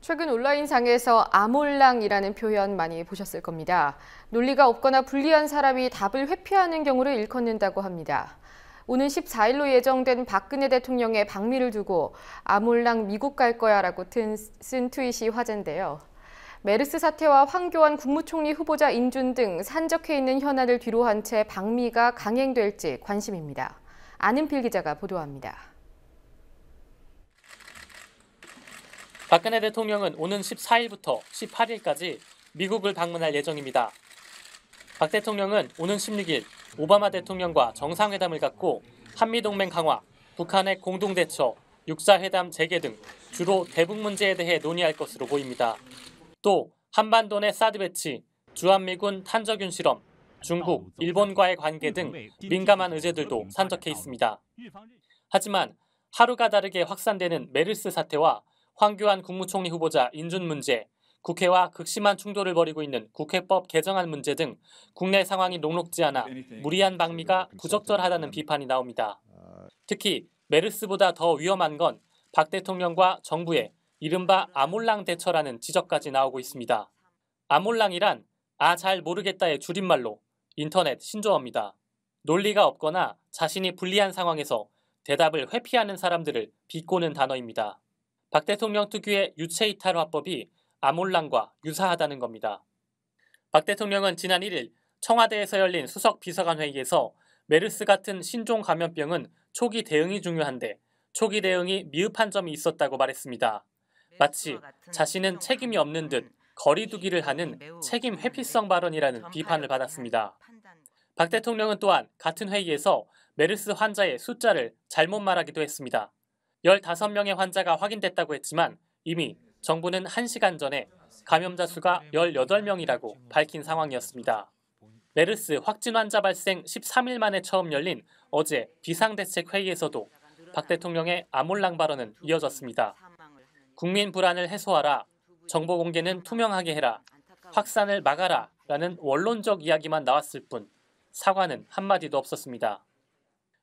최근 온라인상에서 아몰랑이라는 표현 많이 보셨을 겁니다. 논리가 없거나 불리한 사람이 답을 회피하는 경우를 일컫는다고 합니다. 오는 14일로 예정된 박근혜 대통령의 방미를 두고 아몰랑 미국 갈 거야라고 쓴 트윗이 화제인데요. 메르스 사태와 황교안 국무총리 후보자 인준 등 산적해 있는 현안을 뒤로한 채 방미가 강행될지 관심입니다. 안은필 기자가 보도합니다. 박근혜 대통령은 오는 14일부터 18일까지 미국을 방문할 예정입니다. 박 대통령은 오는 16일 오바마 대통령과 정상회담을 갖고 한미동맹 강화, 북한의 공동대처, 육사회담 재개 등 주로 대북 문제에 대해 논의할 것으로 보입니다. 또 한반도 내 사드 배치, 주한미군 탄저균 실험, 중국, 일본과의 관계 등 민감한 의제들도 산적해 있습니다. 하지만 하루가 다르게 확산되는 메르스 사태와 황교안 국무총리 후보자 인준 문제, 국회와 극심한 충돌을 벌이고 있는 국회법 개정안 문제 등 국내 상황이 녹록지 않아 무리한 방미가 부적절하다는 비판이 나옵니다. 특히 메르스보다 더 위험한 건 박 대통령과 정부의 이른바 아몰랑 대처라는 지적까지 나오고 있습니다. 아몰랑이란 잘 모르겠다의 줄임말로 인터넷 신조어입니다. 논리가 없거나 자신이 불리한 상황에서 대답을 회피하는 사람들을 비꼬는 단어입니다. 박 대통령 특유의 유체이탈 화법이 아몰랑과 유사하다는 겁니다. 박 대통령은 지난 1일 청와대에서 열린 수석 비서관 회의에서 메르스 같은 신종 감염병은 초기 대응이 중요한데 초기 대응이 미흡한 점이 있었다고 말했습니다. 마치 자신은 책임이 없는 듯 거리두기를 하는 책임 회피성 발언이라는 비판을 받았습니다. 박 대통령은 또한 같은 회의에서 메르스 환자의 숫자를 잘못 말하기도 했습니다. 15명의 환자가 확인됐다고 했지만 이미 정부는 1시간 전에 감염자 수가 18명이라고 밝힌 상황이었습니다. 메르스 확진 환자 발생 13일 만에 처음 열린 어제 비상대책회의에서도 박 대통령의 아몰랑 발언은 이어졌습니다. 국민 불안을 해소하라, 정보 공개는 투명하게 해라, 확산을 막아라 라는 원론적 이야기만 나왔을 뿐 사과는 한마디도 없었습니다.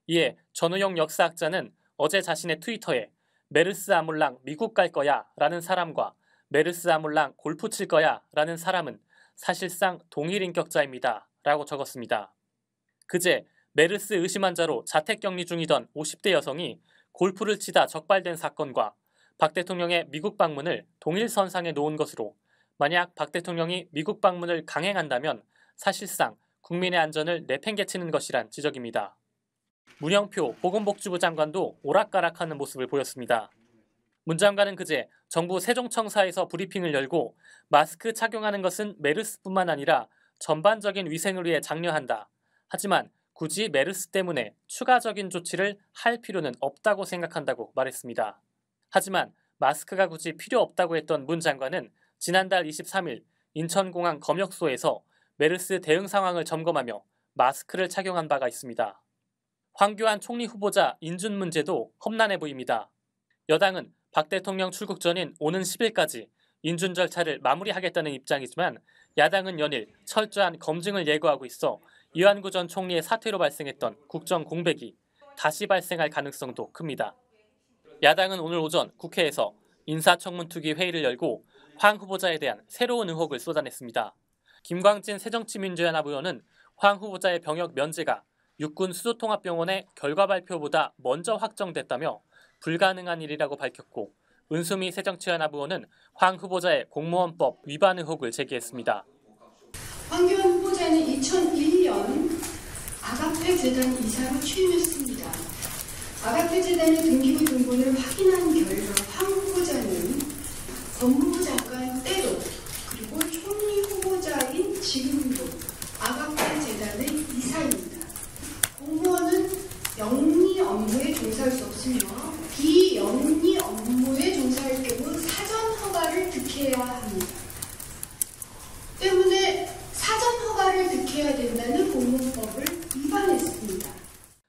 이에 전우용 역사학자는 어제 자신의 트위터에 메르스 아몰랑 미국 갈 거야 라는 사람과 메르스 아몰랑 골프 칠 거야 라는 사람은 사실상 동일 인격자입니다 라고 적었습니다. 그제 메르스 의심 환자로 자택격리 중이던 50대 여성이 골프를 치다 적발된 사건과 박 대통령의 미국 방문을 동일선상에 놓은 것으로 만약 박 대통령이 미국 방문을 강행한다면 사실상 국민의 안전을 내팽개치는 것이란 지적입니다. 문영표 보건복지부 장관도 오락가락하는 모습을 보였습니다. 문 장관은 그제 정부 세종청사에서 브리핑을 열고 마스크 착용하는 것은 메르스뿐만 아니라 전반적인 위생을 위해 장려한다. 하지만 굳이 메르스 때문에 추가적인 조치를 할 필요는 없다고 생각한다고 말했습니다. 하지만 마스크가 굳이 필요 없다고 했던 문 장관은 지난달 23일 인천공항 검역소에서 메르스 대응 상황을 점검하며 마스크를 착용한 바가 있습니다. 황교안 총리 후보자 인준 문제도 험난해 보입니다. 여당은 박 대통령 출국 전인 오는 10일까지 인준 절차를 마무리하겠다는 입장이지만 야당은 연일 철저한 검증을 예고하고 있어 이완구 전 총리의 사퇴로 발생했던 국정 공백이 다시 발생할 가능성도 큽니다. 야당은 오늘 오전 국회에서 인사청문특위 회의를 열고 황 후보자에 대한 새로운 의혹을 쏟아냈습니다. 김광진 새정치민주연합 의원은 황 후보자의 병역 면제가 육군 수도통합병원의 결과 발표보다 먼저 확정됐다며 불가능한 일이라고 밝혔고 은수미 새정치연합 의원은 황 후보자의 공무원법 위반 의혹을 제기했습니다. 황교안 후보자는 2001년 아가페 재단 이사로 취임했습니다. 아가페 재단의 등기부 등본을 확인한 결과 황 후보자는 법무부 장관 때도 그리고 총리 후보자인 지금도 아가페 재단의 이사입니다. 공무원은 영리 업무에 종사할 수 없으며 비영리 업무에 종사할 경우 사전 허가를 득해야 합니다. 때문에 사전 허가를 득해야 된다는 공무원법을 위반했습니다.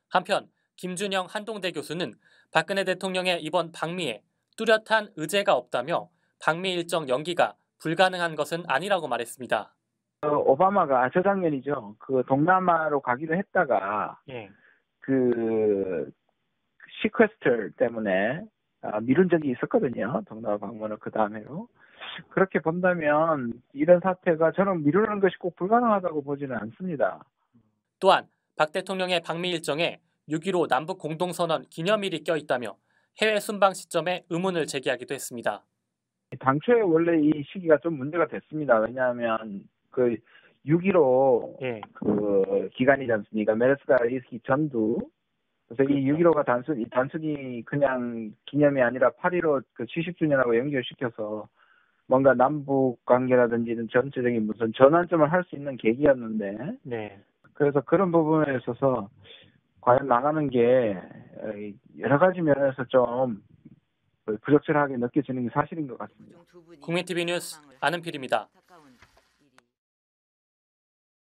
한편 김준영 한동대 교수는 박근혜 대통령의 이번 방미에 뚜렷한 의제가 없다며 방미 일정 연기가 불가능한 것은 아니라고 말했습니다. 오바마가 저작년이죠. 그 동남아로 가기로 했다가 그 시퀘스터 때문에 미룬 적이 있었거든요. 동남아 방문을 그 다음에로. 그렇게 본다면 이런 사태가 저는 미루는 것이 꼭 불가능하다고 보지는 않습니다. 또한 박 대통령의 방미 일정에 6.15 남북 공동선언 기념일이 껴있다며 해외 순방 시점에 의문을 제기하기도 했습니다. 당초에 원래 이 시기가 좀 문제가 됐습니다. 왜냐하면 그 6.15 그 기간이지 않습니까? 메르스가 있기 전도. 그래서 이 6.15가 단순히 그냥 기념이 아니라 8.15 그 70주년하고 연결시켜서 뭔가 남북 관계라든지 이런 전체적인 무슨 전환점을 할 수 있는 계기였는데, 그래서 그런 부분에 있어서 과연 나가는 게 여러 가지 면에서 좀 부적절하게 느껴지는 게 사실인 것 같습니다. 국민TV 뉴스 안은필입니다.